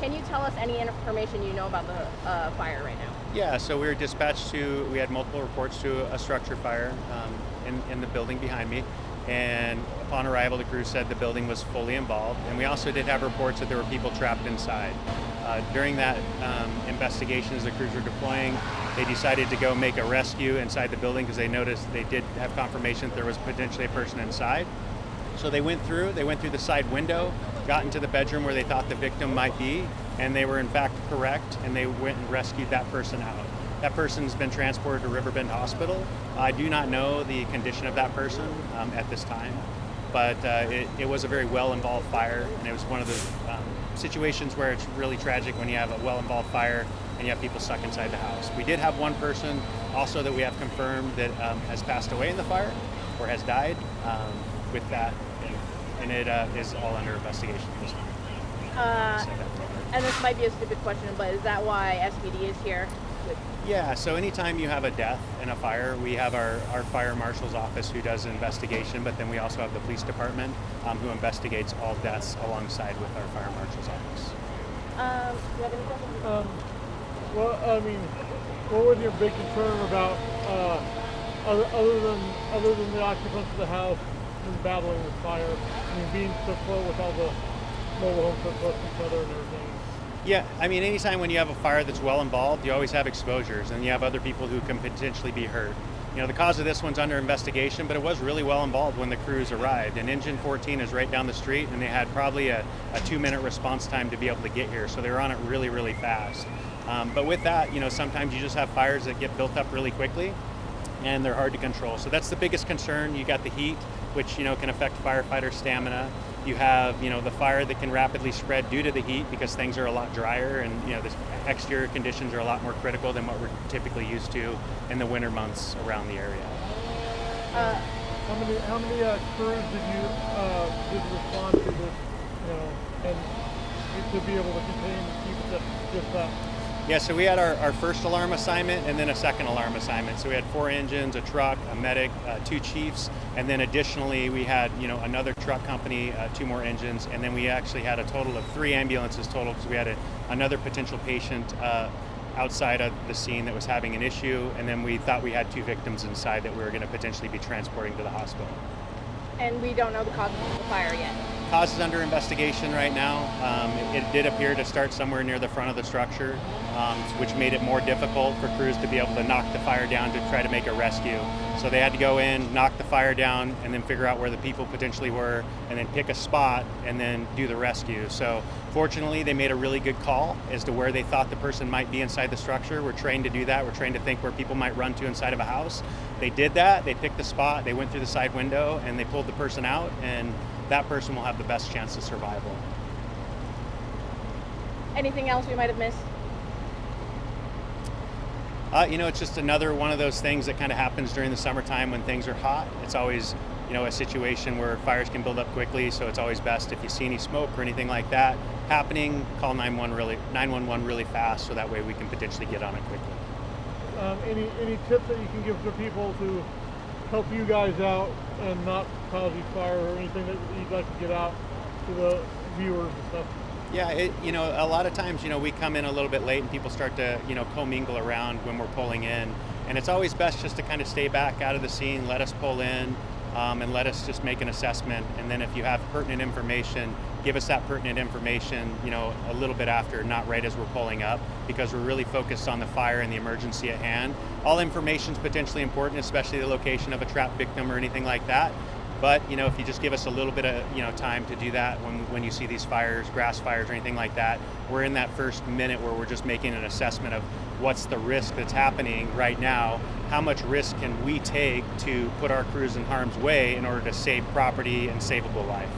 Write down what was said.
Can you tell us any information you know about the fire right now? Yeah, so we were dispatched we had multiple reports to a structure fire in the building behind me. And upon arrival, the crew said the building was fully involved. And we also did have reports that there were people trapped inside. During that investigation, as the crews were deploying, they decided to go make a rescue inside the building because they noticed they did have confirmation that there was potentially a person inside. So they went through the side window, got into the bedroom where they thought the victim might be, and they were in fact correct, and they went and rescued that person out. That person's been transported to Riverbend Hospital. I do not know the condition of that person at this time, but it was a very well-involved fire, and it was one of the situations where it's really tragic when you have a well-involved fire and you have people stuck inside the house. We did have one person also that we have confirmed that has passed away in the fire or has died with that, and it is all under investigation at this point. And this might be a stupid question, but is that why SPD is here? Yeah, so anytime you have a death in a fire, we have our fire marshal's office who does an investigation, but then we also have the police department who investigates all deaths alongside with our fire marshal's office. Do you have any questions? Well, I mean, what was your big concern about other than the occupants of the house and battling this fire? I mean, being so close with all the mobile homes so close to each other and everything. Yeah, I mean, anytime when you have a fire that's well involved, you always have exposures, and you have other people who can potentially be hurt. You know, the cause of this one's under investigation, but it was really well involved when the crews arrived. And Engine 14 is right down the street, and they had probably a 2-minute response time to be able to get here, so they were on it really, really fast. But with that, you know, sometimes you just have fires that get built up really quickly, and they're hard to control. So that's the biggest concern. You got the heat, which, you know, can affect firefighter stamina. You have, you know, the fire that can rapidly spread due to the heat because things are a lot drier, and, you know, the exterior conditions are a lot more critical than what we're typically used to in the winter months around the area. How many crews did respond to this, you know, and to be able to contain and keep just that? Yeah, so we had our first alarm assignment and then a second alarm assignment. So we had 4 engines, a truck, a medic, 2 chiefs, and then additionally we had, you know, another truck company, 2 more engines, and then we actually had a total of 3 ambulances total because we had another potential patient outside of the scene that was having an issue, and then we thought we had 2 victims inside that we were going to potentially be transporting to the hospital. And we don't know the cause of the fire yet. Cause is under investigation right now. It did appear to start somewhere near the front of the structure, which made it more difficult for crews to be able to knock the fire down to try to make a rescue. So they had to go in, knock the fire down, and then figure out where the people potentially were, and then pick a spot and then do the rescue. So fortunately, they made a really good call as to where they thought the person might be inside the structure. We're trained to do that. We're trained to think where people might run to inside of a house. They did that. They picked the spot. They went through the side window, and they pulled the person out, and that person will have the best chance of survival. Anything else we might have missed? You know, it's just another one of those things that kind of happens during the summertime when things are hot. It's always, you know, a situation where fires can build up quickly, so it's always best if you see any smoke or anything like that happening, call 911 really fast, so that way we can potentially get on it quickly. Any tips that you can give to people to help you guys out and not cause these fires, or anything that you'd like to get out to the viewers and stuff? Yeah, you know, a lot of times, you know, we come in a little bit late and people start to, you know, commingle around when we're pulling in. And it's always best just to kind of stay back out of the scene, let us pull in, and let us just make an assessment. And then if you have pertinent information, give us that pertinent information, you know, a little bit after, not right as we're pulling up, because we're really focused on the fire and the emergency at hand. All information is potentially important, especially the location of a trapped victim or anything like that. But, you know, if you just give us a little bit of, you know, time to do that when you see these fires, grass fires or anything like that, we're in that first minute where we're just making an assessment of what's the risk that's happening right now, how much risk can we take to put our crews in harm's way in order to save property and savable life.